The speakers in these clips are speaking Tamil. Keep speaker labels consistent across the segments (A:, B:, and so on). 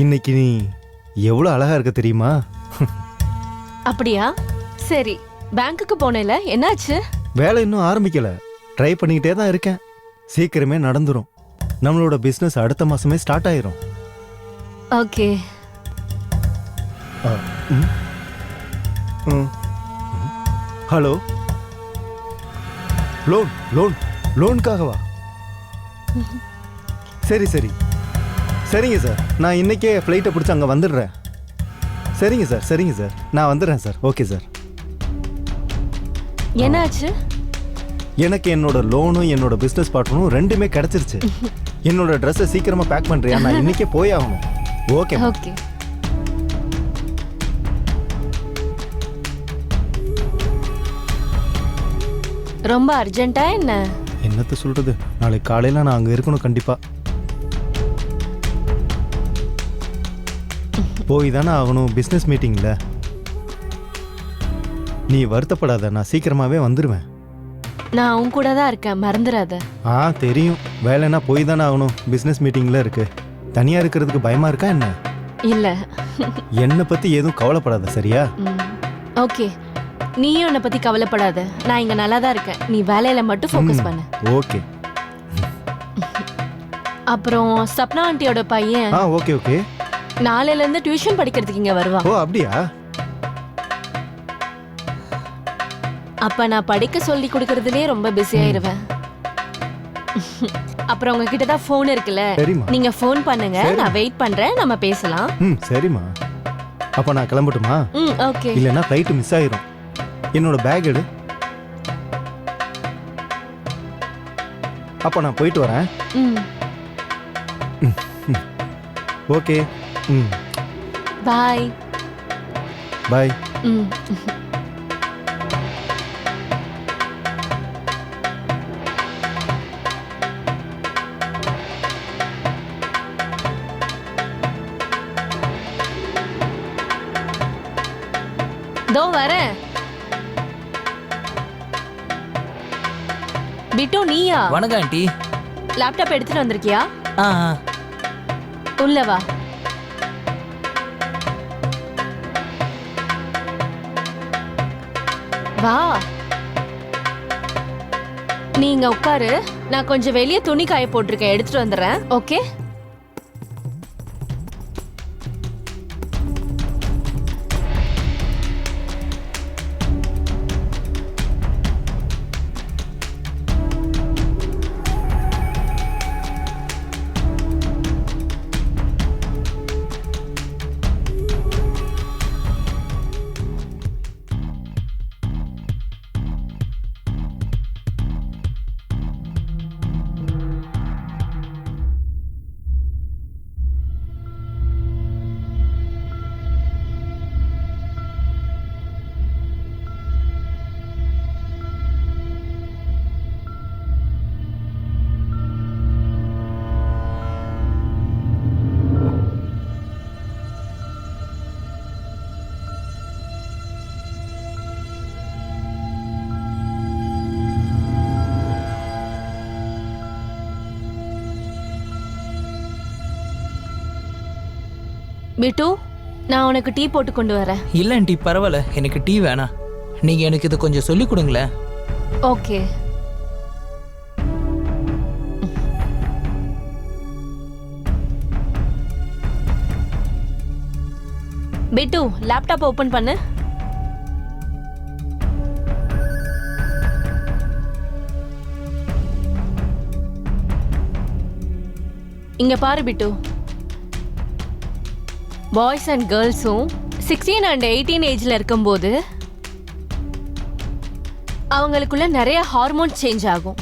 A: இன்னைக்கு நீ எவ்வளோ அழகா இருக்க தெரியுமா?
B: அப்படியா? சரி, பேங்க்குக்கு போனேல, என்னாச்சு?
A: வேலை இன்னும் ஆரம்பிக்கல, ட்ரை பண்ணிக்கிட்டே தான் இருக்கேன். சீக்கிரமே நடந்துரும். நம்மளோட பிசினஸ் அடுத்த மாசமே ஸ்டார்ட் ஆயிரும்.
B: ஓகே.
A: ஹலோ, லோன் லோன் லோனுக்காகவா? சரி சரி சரிங்க சார், நான் இன்னைக்கே ஃப்ளைட்டை பிடிச்சி அங்கே வந்துடுறேன். சரிங்க சார், சரிங்க சார், நான் வந்துடுறேன் சார். Okay sir.
B: என்னாச்சு?
A: எனக்கு என்னோட லோனும் என்னோட பிஸ்னஸ் பார்ட்னரும் ரெண்டுமே கிடைச்சிருச்சு. என்னோட ட்ரெஸ்ஸை சீக்கிரமா பேக் பண்றியா? நான் இன்னைக்கே போய் ஆகணும். Okay
B: okay. ரொம்ப அர்ஜென்ட்டா என்ன?
A: என்னத்த சொல்றது, நாளைக்கு காலையில நான் அங்க இருக்கணும் கண்டிப்பா. போய் தானே ஆகணும், பிஸ்னஸ் மீட்டிங்ல. நீ வருத்தப்படாத, நான் சீக்கிரமாவே வந்துடுவேன்.
B: நான் உன் கூட தான் இருக்கேன், மறந்துடாத.
A: தெரியும், வேலைன்னா போய் தானே ஆகணும். பிஸ்னஸ் மீட்டிங்ல இருக்கு. தனியா இருக்கிறதுக்கு பயமா இருக்கா என்ன?
B: இல்ல.
A: என்னை பத்தி எதுவும் கவலைப்படாத, சரியா?
B: ஓகே, நீயும் என்னை பத்தி கவலைப்படாத. நான் இங்க நல்லா தான் இருக்கேன். நீ வேலையில மட்டும் ஃபோக்கஸ் பண்ணு.
A: ஓகே.
B: அப்புறம் சப்னா ஆண்டியோட பையன்
A: ஓகே ஓகே,
B: நாளையில இருந்து டியூஷன் படிக்கிறதுக்கு இங்க வருவான்.
A: ஓ அப்படியா?
B: அப்ப நான் படிக்க சொல்லி கொடுக்கறதுலயே ரொம்ப பிஸி ஆயிருவேன். அப்புறம் உங்ககிட்ட தான் ஃபோன் இருக்குல்ல,
A: சரிம்மா.
B: நீங்க ஃபோன் பண்ணுங்க, நான் வெயிட் பண்றேன், நம்ம பேசலாம்.
A: சரிம்மா. அப்ப நான் கிளம்பட்டுமா?
B: ஓகே.
A: இல்லைன்னா ஃப்ளைட் மிஸ் ஆயிரும். என்னோட பேக் எடு. அப்ப நான் போயிட்டு வரேன். ஓகே.
B: பாய்.
A: பாய்.
B: தோ வரேன். பிட்டு, நீயா?
C: வணக்கம் ஆண்டி.
B: லேப்டாப் எடுத்துட்டு வந்திருக்கியா?
C: ஆ
B: உள்ள வா. வா, நீங்க உட்காரு. நான் கொஞ்சம் வெளியே துணி காய போட்டிருக்கேன், எடுத்துட்டு வந்துடுறேன். ஓகே. பிட்டு, நான் உனக்கு டீ போட்டு கொண்டு வரேன்.
C: இல்லை ஆண்டி, பரவாயில்ல, எனக்கு டீ வேணாம். நீங்கள் எனக்கு இதை கொஞ்சம் சொல்லி கொடுங்களேன்.
B: ஓகே. பிட்டு, லேப்டாப் ஓபன் பண்ணு. இங்க பாரு பிட்டு, பாய்ஸ் அண்ட் கேர்ள்ஸும் 16 and 18 ஏஜ்ல இருக்கும்போது அவங்களுக்குள்ள நிறைய ஹார்மோன் சேஞ்ச் ஆகும்.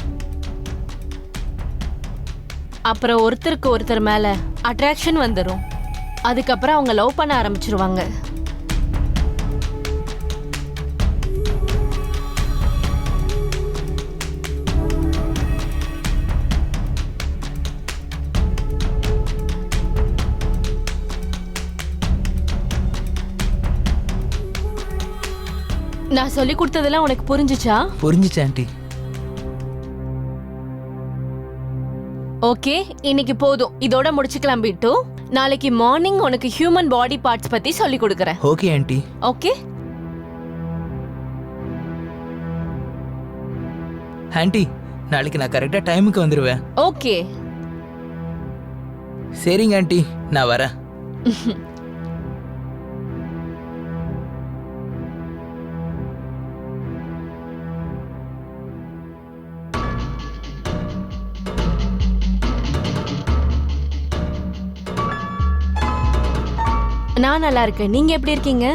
B: அப்புறம் ஒருத்தருக்கு ஒருத்தர் மேல அட்ராக்ஷன் வந்துடும். அதுக்கப்புறம் அவங்க லவ் பண்ண ஆரம்பிச்சிருவாங்க. நான் சொல்லி கொடுத்ததெல்லாம் உனக்கு புரிஞ்சுச்சா?
C: புரிஞ்சுச்சு ஆண்டி.
B: ஓகே, இன்னைக்கு போதும், இதோட முடிச்சுக்கலாம் பிட்டு. நாளைக்கு மார்னிங் உனக்கு ஹியூமன் பாடி பார்ட்ஸ் பத்தி சொல்லி கொடுக்கறேன்.
C: Okay aunty.
B: ஓகே
C: ஆண்டி, நாளைக்கு நான் கரெக்டாக டைமுக்கு வந்துடுவேன்.
B: ஓகே.
C: சரிங்க ஆண்டி, நான் வரேன்.
B: நான் நல்லா இருக்கேன். நீங்க எப்படி இருக்கீங்க?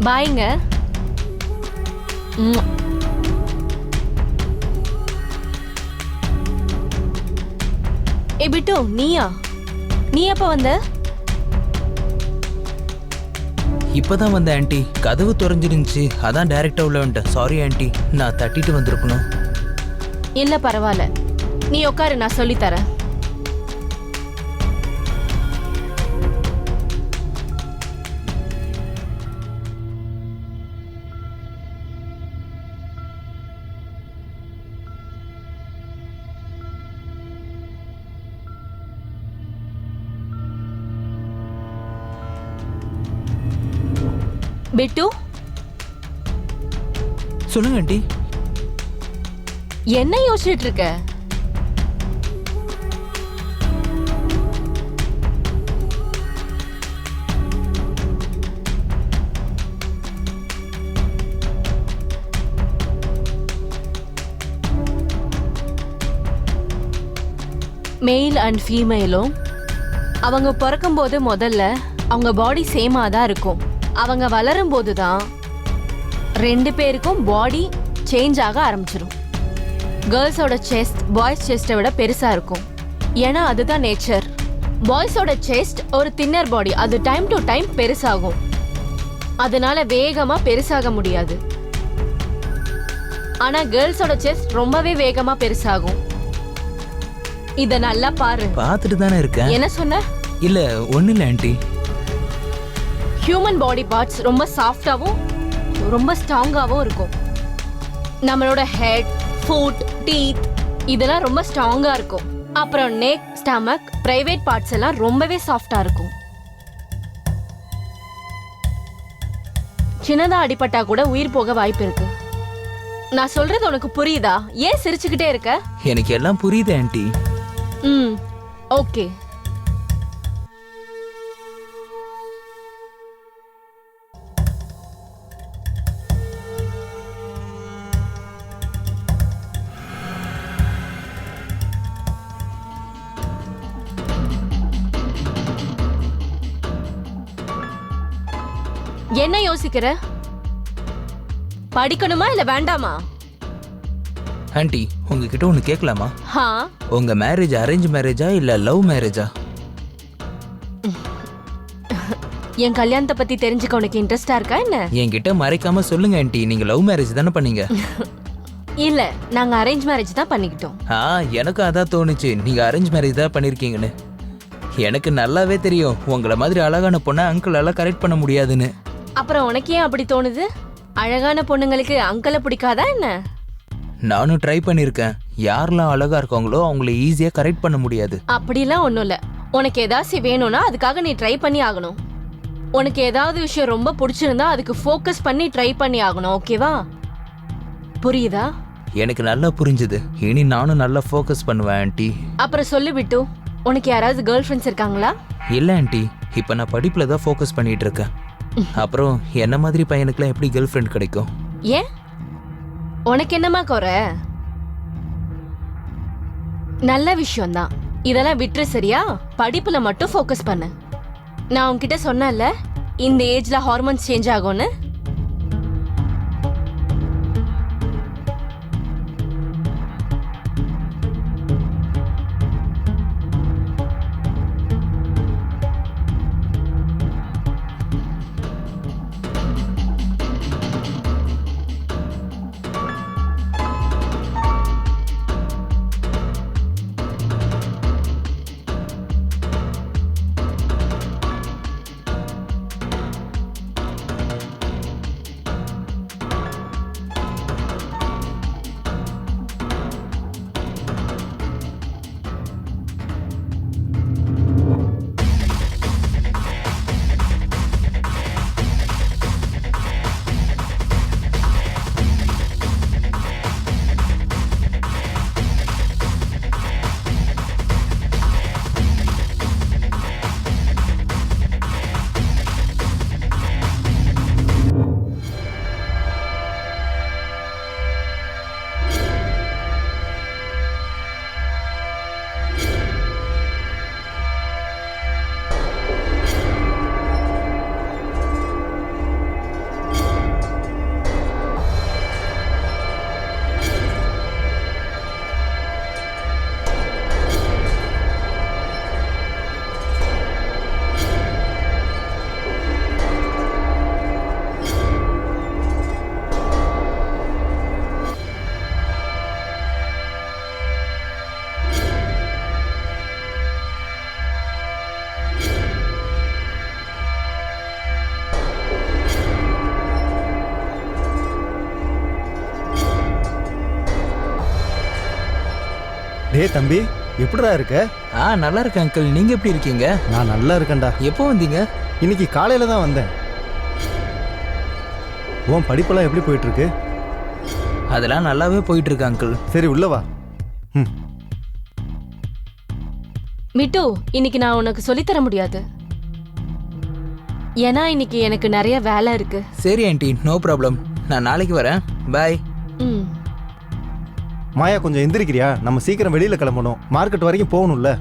B: பாய்ங்க. ஏ பிட்டு, நீயா? நீ எப்ப வந்த?
C: இப்பதான் வந்த ஆண்டி. கதவு திறஞ்சிருந்துச்சு, அதான் டைரக்டா உள்ள வந்துட்டேன். சாரி ஆண்டி, நான் தட்டிட்டு வந்திருக்கணும்.
B: இல்ல பரவாயில்ல, நீ உட்காரு, நான் சொல்லி தரேன். பிட்டு,
C: சொல்லுங்க ஆண்டி.
B: என்ன யோசிச்சுட்டு இருக்க? மேல் அண்ட் ஃபீமேலும் அவங்க பிறக்கும் போது முதல்ல அவங்க பாடி சேமா தான் இருக்கும். அவங்க வளரும் போது தான் ரெண்டு பேருக்கும் பாடி சேஞ்ச் ஆக ஆரம்பிச்சிடும். கேர்ள்ஸோட செஸ்ட் பாய்ஸ் செஸ்ட்டை விட பெருசா இருக்கும். ஏன்னா அதுதான் நேச்சர். பாய்ஸோட செஸ்ட் ஒரு தின்னர் பாடி, அது டைம் டு டைம் பெருசாகும். அதனால வேகமா பெருசாக முடியாது. ஆனா கேர்ள்ஸோட செஸ்ட் ரொம்பவே வேகமா பெருசாகும். இத நல்லா பாரு.
C: பார்த்துட்டு தானே இருக்கேன்.
B: என்ன சொன்ன?
C: இல்ல ஒண்ணு இல்ல ஆண்டி.
B: ஹியூமன் பாடி பார்ட்ஸ் ரொம்ப சாஃப்டாவும் ரொம்ப ஸ்ட்ராங்காவும் இருக்கும். நம்மளோட ஹெட், ஃபுட், டீத் இதெல்லாம் ரொம்ப ஸ்ட்ராங்கா இருக்கும். அப்புறம் நெக், ஸ்டமக், பிரைவேட் பார்ட்ஸ் எல்லாம் ரொம்பவே சாஃப்டா இருக்கும். சின்னதா அடிபட்டா கூட உயிர் போக வாய்ப்பு இருக்கு. நான் சொல்றது உனக்கு புரியுதா? ஏன் சிரிச்சுக்கிட்டே இருக்க?
C: எனக்கு எல்லாம் புரியுது ஆண்டி.
B: ஓகே. என்ன யோசிக்கிற? படிக்கணுமா இல்ல வேண்டாமா?
C: ஆண்டி, உங்ககிட்ட ஒன்று கேட்கலாமா?
B: ஹா,
C: உங்க மேரேஜ் அரேஞ்ச் மேரேஜா இல்ல லவ் மேரேஜா?
B: என் கல்யாணத்தை பத்தி தெரிஞ்சுக்க உனக்கு இன்ட்ரெஸ்டா இருக்கா என்ன?
C: என்கிட்ட மறைக்காம சொல்லுங்க ஆண்டி. நீங்க லவ் மேரேஜ் தானே பண்ணீங்க?
B: இல்ல, நாங்க அரேஞ்ச் மேரேஜ் தான் பண்ணிக்கிட்டோம்.
C: எனக்கு அதான் தோணுச்சு, நீங்க அரேஞ்ச் மேரேஜ் தான் பண்ணிருக்கீங்கன்னு. எனக்கு நல்லாவே தெரியும் உங்களை மாதிரி அழகான பொண்ணை அங்கிளால கரெக்ட் பண்ண முடியாதுன்னு.
B: அப்புறம் உனக்கு ஏன் அப்படி தோணுது? அழகான பொண்ணுங்களுக்கு அங்கிளை பிடிக்காதா என்ன?
C: நானும் ட்ரை பண்ணிருக்கேன். யாரெல்லாம் அழகா இருக்காங்களோ அவங்கள ஈஸியா கரெக்ட் பண்ண முடியாது.
B: அப்படிலாம் ஒண்ணும் இல்ல. உனக்கு ஏதாச்சும் வேணும்னா அதுக்காக நீ ட்ரை பண்ணி ஆகணும். உனக்கு ஏதாவது விஷயம் ரொம்ப பிடிச்சிருந்தா அதுக்கு ஃபோக்கஸ் பண்ணி ட்ரை பண்ணி ஆகணும். ஓகேவா? புரியுதா?
C: எனக்கு நல்லா புரிஞ்சுது. இனி நானும் நல்லா ஃபோக்கஸ் பண்ணுவேன் ஆண்டி.
B: அப்புறம் சொல்லு விட்டு, உனக்கு யாராவது கேர்ள் ஃப்ரெண்ட்ஸ் இருக்காங்களா?
C: இல்ல ஆண்டி, இப்ப நான் படிப்புல தான் ஃபோக்கஸ் பண்ணிட்டு இருக்கேன். அப்புறம் என்ன மாதிரி பையனுக்குலாம் எப்படி கேர்ள் ஃப்ரெண்ட் கிடைக்கும்?
B: ஏன்? உனக்கு என்னமா குறை? நல்ல விஷயம்தான். இதெல்லாம் விட்டுரு சரியா? படிப்புல மட்டும் ஃபோக்கஸ் பண்ணு. நான் உன்கிட்ட சொன்னேன்ல இந்த ஏஜ்ல ஹார்மோன்ஸ் சேஞ்ச் ஆகும்னு.
A: டேய் தம்பி, எப்படிடா இருக்க?
C: நல்லா இருக்கேன் அங்கிள். நீங்க எப்படி இருக்கீங்க?
A: நான் நல்லா இருக்கேன்டா.
C: எப்போ வந்தீங்க?
A: இன்னைக்கு காலையில தான் வந்தேன். உன் படிப்பெல்லாம் எப்படி போயிட்டு இருக்கு?
C: அதெல்லாம் நல்லாவே போயிட்டு இருக்கு அங்கிள்.
A: சரி உள்ள வா. ம்.
B: மிட்டு, இன்னைக்கு நான் உனக்கு சொல்லித் தர முடியாது. ஏன்னா இன்னைக்கு எனக்கு நிறைய வேலை இருக்கு.
C: சரி ஆண்டி, நோ ப்ராப்ளம். நான் நாளைக்கு வரேன். பாய்.
B: ம்.
A: மாயா கொஞ்சம் எந்திரிக்கிறியா? நம்ம சீக்கிரம் வெளியில கிளம்பணும். மார்க்கெட் வரைக்கும் போகணும்ல.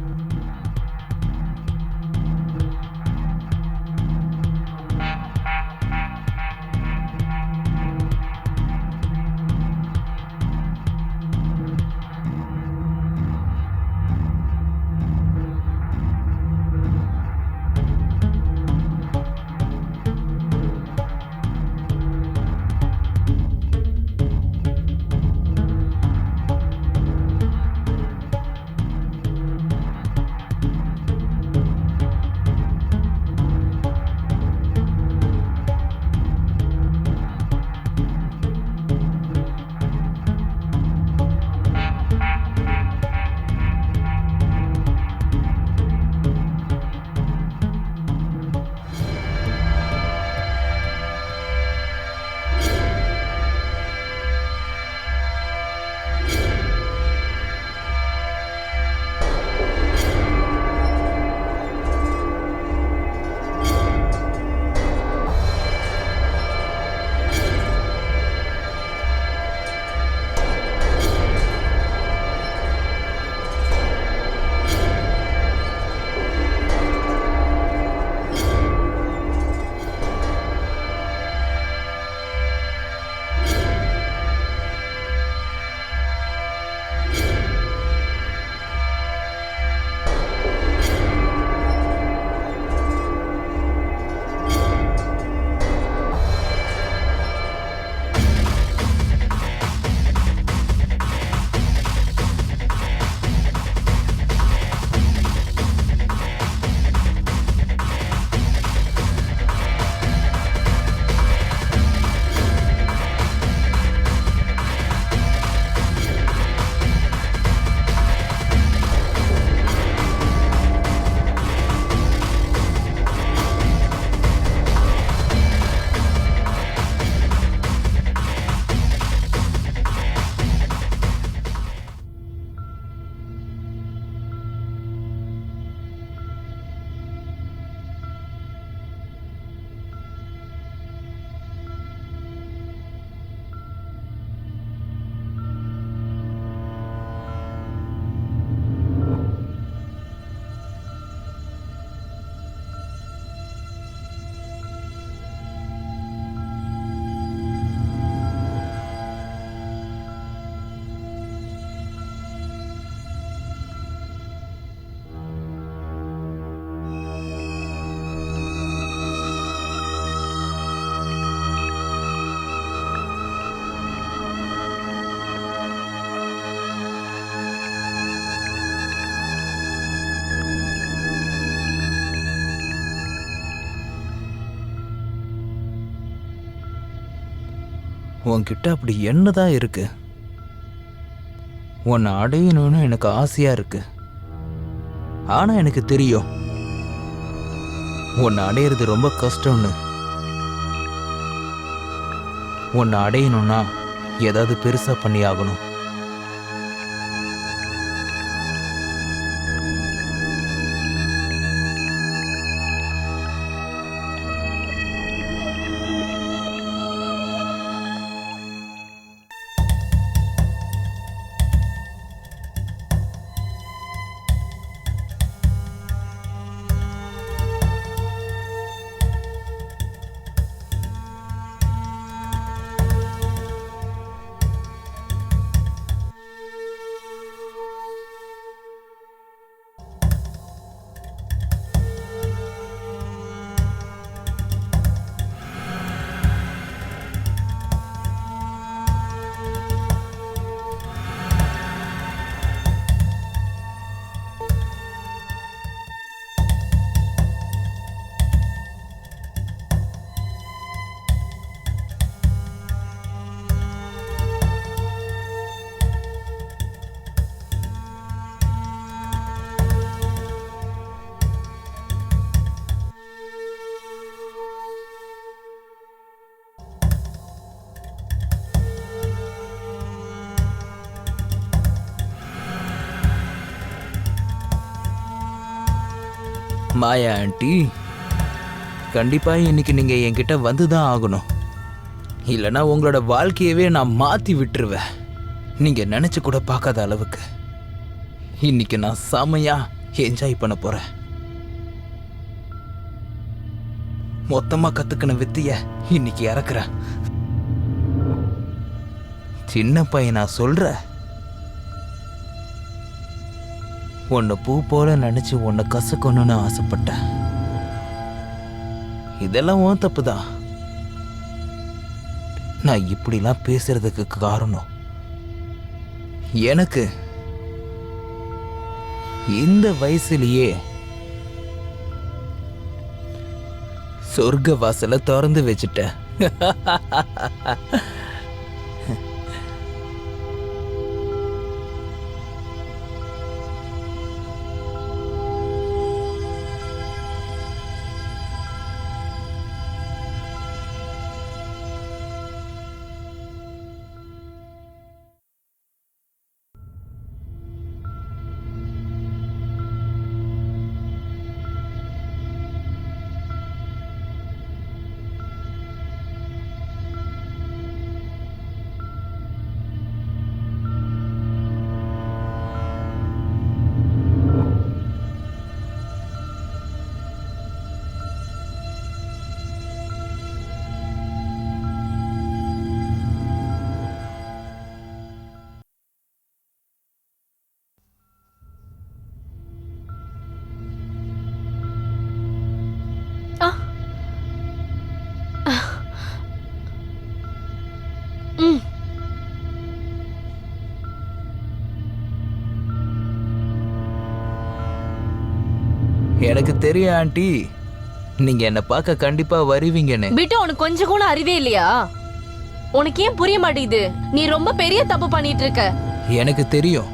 C: உன்கிட்ட அப்படி என்னதான் இருக்கு? உன்னை அடையணும்னு எனக்கு ஆசையா இருக்கு. ஆனா எனக்கு தெரியும் உன்னை அடையிறது ரொம்ப கஷ்டம்னு. உன்னை அடையணும்னா ஏதாவது பெருசா பண்ணி ஆகணும். மாயா ஆண்டி, கண்டிப்பா இன்னைக்கு நீங்க என்கிட்ட வந்துதான் ஆகணும். இல்லைன்னா உங்களோட வாழ்க்கையவே நான் மாத்தி விட்டுருவேன். நீங்க நினைச்சு கூட பார்க்காத அளவுக்கு இன்னைக்கு நான் செமையா என்ஜாய் பண்ண போறேன். மொத்தமா கத்துக்கின வித்திய இன்னைக்கு இறக்குறேன். சின்ன பையனா சொல்ற, உன்னை பூ போல நினைச்சு உன்னை கசக்கணும்னு ஆசைப்பட்டேன். இதெல்லாம் உன் தப்புதான். நான் இப்படிலாம் பேசுறதுக்கு காரணம் எனக்கு இந்த வயசுலயே சொர்க்க வாசலை திறந்து வச்சுட்டேன். எனக்கு தெரியும் ஆண்டி, நீங்க என்ன பார்க்க கண்டிப்பா வருவீங்கன்னு.
B: பிட்டு, உனக்கு கொஞ்சம் கூட அறிவே இல்லையா? உனக்கு ஏன் புரிய மாட்டேங்குது? நீ ரொம்ப பெரிய தப்பு பண்ணிட்டு இருக்க.
C: எனக்கு தெரியும்,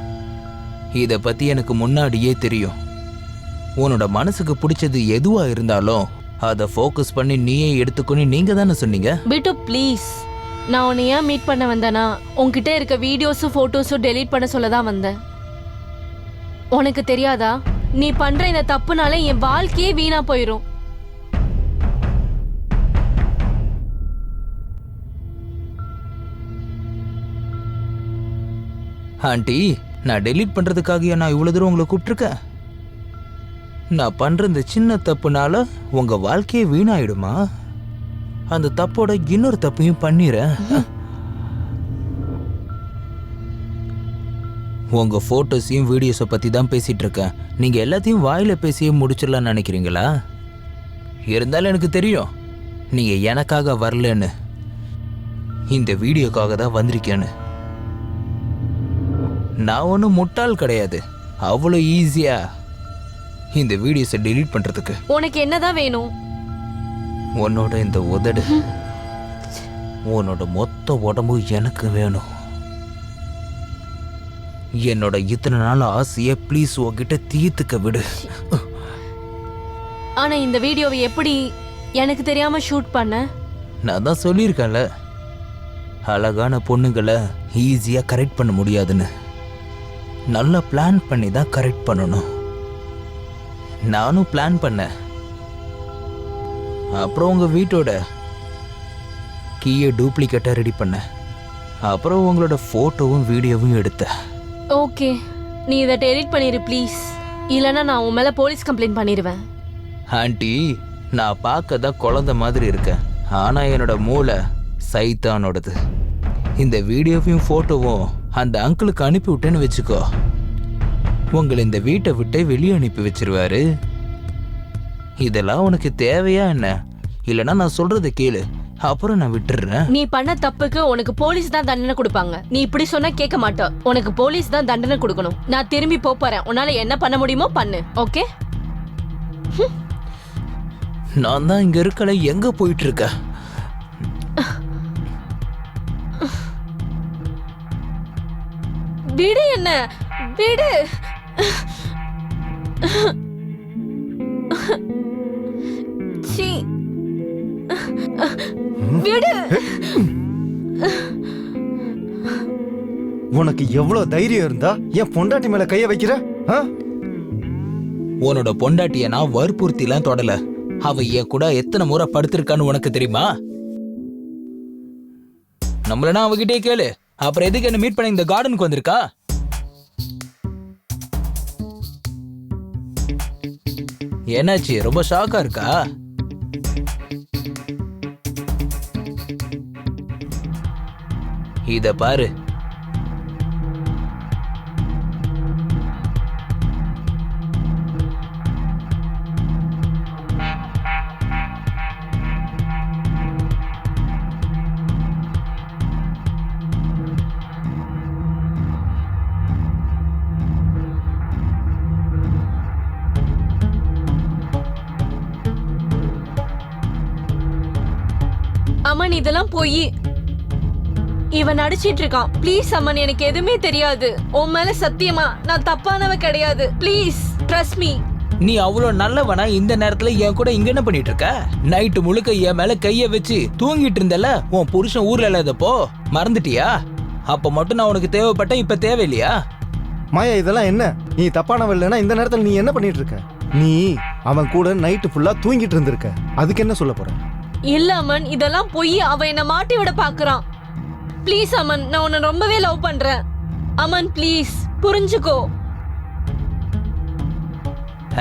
C: இத பத்தி எனக்கு முன்னாடியே தெரியும். உன்னோட மனசுக்கு பிடிச்சது எதுவா இருந்தாலும் அதை ஃபோக்கஸ் பண்ணி நீயே எடுத்துக்கணும் நீங்க தானே சொன்னீங்க.
B: பிட்டு ப்ளீஸ், நான் உன்னை ஏன் மீட் பண்ண வந்தேனா, உன்கிட்ட இருக்க வீடியோஸும் போட்டோஸும் டெலீட் பண்ண சொல்லதான் வந்தேன். உனக்கு தெரியாதா, நீ பண்ற இந்த தப்புனால என் வாழ்க்கையே வீணா போயிரும்.
C: ஆண்டி, நான் டெலீட் பண்றதுக்காக நான் இவ்வளவு தூரம் உங்களை கூப்பிட்டுருக்கேன். நான் பண்ற இந்த சின்ன தப்புனால உங்க வாழ்க்கையே வீணாயிடுமா? அந்த தப்போட இன்னொரு தப்பையும் பண்ணிடுறேன். உங்க போட்டோஸையும் வீடியோஸை பத்தி தான் பேசிட்டு இருக்கேன். நீங்க எல்லாத்தையும் வாயில பேசியே முடிச்சிடலாம்னு நினைக்கிறீங்களா? இருந்தாலும் எனக்கு தெரியும் நீங்க எனக்காக வரலன்னு, இந்த வீடியோக்காக தான் வந்திருக்கேன்னு. நான் ஒன்றும் முட்டாள் கிடையாது, அவ்வளோ ஈஸியா இந்த வீடியோஸை டெலீட் பண்றதுக்கு.
B: உனக்கு என்னதான் வேணும்?
C: உன்னோட இந்த உதடு உன்னோட மொத்த உடம்பு எனக்கு வேணும். என்னோட இத்தனை நாள் ஆசையை ப்ளீஸ் உன்கிட்ட தீர்த்துக்க விடு.
B: ஆனா இந்த வீடியோவை எப்படி எனக்கு தெரியாம ஷூட் பண்ண?
C: நான் தான் சொல்லியிருக்கேன்ல, அழகான பொண்ணுங்களை ஈஸியாக கரெக்ட் பண்ண முடியாதுன்னு. நல்லா பிளான் பண்ணி தான் கரெக்ட் பண்ணணும். நானும் பிளான் பண்ணேன். அப்புறம் உங்கள் வீட்டோட கீயை டூப்ளிகேட்டாக ரெடி பண்ணேன். அப்புறம் உங்களோட ஃபோட்டோவும் வீடியோவும் எடுத்தேன்.
B: ஓகே, நீ இதை எடிட் பண்ணிடு ப்ளீஸ். இல்லைன்னா நான் உன் மேலே போலீஸ் கம்ப்ளைண்ட் பண்ணிடுவேன்.
C: ஆண்டி, நான் பார்க்க தான் குழந்தை மாதிரி இருக்கேன், ஆனால் என்னோட மூளை சைத்தானோடது. இந்த வீடியோவையும் ஃபோட்டோவும் அந்த அங்கிளுக்கு அனுப்பி விட்டேன்னு வச்சுக்கோ, உங்களை இந்த வீட்டை விட்டே வெளியே அனுப்பி வச்சிருவாரு. இதெல்லாம் உனக்கு தேவையா என்ன? இல்லைன்னா நான் சொல்றதை கேளு, அப்புறம் நான் விட்டுடுறேன்.
B: நீ பண்ண தப்புக்கு உனக்கு போலீஸ் தான் தண்டனை கொடுப்பாங்க. நீ இப்படி சொன்னா கேட்க மாட்ட. உனக்கு போலீஸ் தான் தண்டனை கொடுக்கணும். நான் திரும்பி போறேன். உன்னால என்ன பண்ண முடியுமோ பண்ணு. ஓகே?
C: நான் தான் இங்க இருக்கல, எங்க போயிட்டு இருக்க?
B: விடு, என்ன விடு. சீ, விடு.
A: உனக்கு எவ்வளவு தைரியம் இருந்தா என் பொண்டாட்டி மேல கைய வைக்கிற?
C: உன்னோட பொண்டாட்டிய நான் வற்புறுத்திலாம் தொடல. அவ என் கூட எத்தனை முறை படுத்திருக்கான்னு உனக்கு தெரியுமா? நம்மளனா அவகிட்டே கேளு. அப்புறம் எதுக்கு என்ன மீட் பண்ண இந்த கார்டனுக்கு வந்திருக்கா? என்னாச்சு, ரொம்ப ஷாக்கா இருக்கா? இத பாரு,
B: அம்மன் இதெல்லாம் போய் இவன் நடிச்சிட்டு இருக்கான். ப்ளீஸ் அம்மன், எனக்கு எதுவுமே தெரியாது. உன் மேல சத்தியமா நான் தப்பானவ கிடையாது. Please trust me.
C: நீ அவ்வளவு நல்லவனா இந்த நேரத்துல என் கூட இங்க என்ன பண்ணிட்டு இருக்க? நைட்டு முழுக்க என் மேல கைய வச்சு தூங்கிட்டு இருந்தல, உன் புருஷன் ஊர்ல இல்லாதப்போ மறந்துட்டியா? அப்ப மட்டும் நான் உனக்கு தேவைப்பட்ட, இப்ப தேவையில்லையா?
A: மாயா, இதெல்லாம் என்ன? நீ தப்பானவ இல்லைன்னா இந்த நேரத்துல நீ என்ன பண்ணிட்டு இருக்க? நீ அவன் கூட நைட்டு ஃபுல்லா தூங்கிட்டு இருந்திருக்க. அதுக்கு என்ன சொல்ல போற?
B: இல்ல அம்மன், இதெல்லாம் போய் அவன் என்ன மாட்டி விட பாக்குறான். ப்ளீஸ் அம்மன், நான் உன்னை ரொம்பவே லவ் பண்றேன். அம்மன் ப்ளீஸ் புரிஞ்சுக்கோ.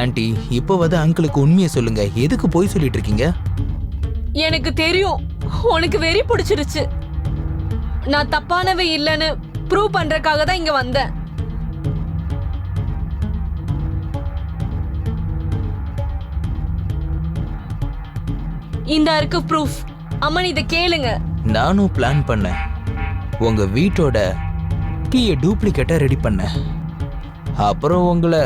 C: ஆண்டி, இப்போவாது அங்கிளுக்கு உண்மையை சொல்லுங்க. எதுக்கு போய் சொல்லிட்டு இருக்கீங்க?
B: எனக்கு தெரியும் உனக்கு வெறி பிடிச்சிருச்சு. நான் தப்பானவே இல்லைன்னு ப்ரூவ் பண்றதுக்காக தான் இங்க வந்தேன். இந்த இருக்கு ப்ரூஃப். அம்மன் இத கேளுங்க.
C: நானும் பிளான் பண்ணேன். உங்க வீட்டோட கீயை டூப்ளிகேட்டா ரெடி பண்ணேன். அப்புறம் உங்களை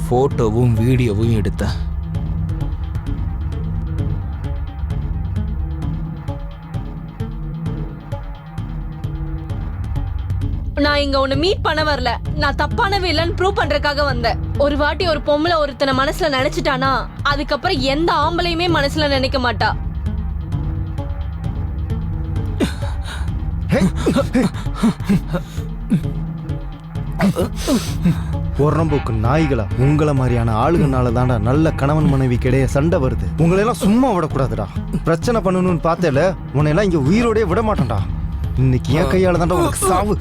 C: போட்டோவும் வீடியோவும் எடுத்தேன்.
B: நான் இங்க உன்னை மீட் பண்ண வரல. நான் தப்பானவே இல்லைன்னு ப்ரூவ் பண்றதுக்காக வந்தேன். ஒரு வாட்டி ஒரு பொம்பளை ஒருத்தனை மனசுல நினைச்சிட்டானா அதுக்கப்புறம் எந்த ஆம்பளையுமே மனசுல நினைக்க மாட்டா.
A: பொறம்போக்கு நாய்களா, உங்களை மாதிரியான ஆளுகனால தான்டா நல்ல கணவன் மனைவி கிடையே சண்டை வருது. உங்களை எல்லாம் சும்மா விடக்கூடாதுடா. பிரச்சனை பண்ணணும்னு பார்த்தேல, உன்னை எல்லாம் இங்க உயிரோடே விட மாட்டேன்டா. இன்னைக்கு என் கையால தான்டா உனக்கு சாவு.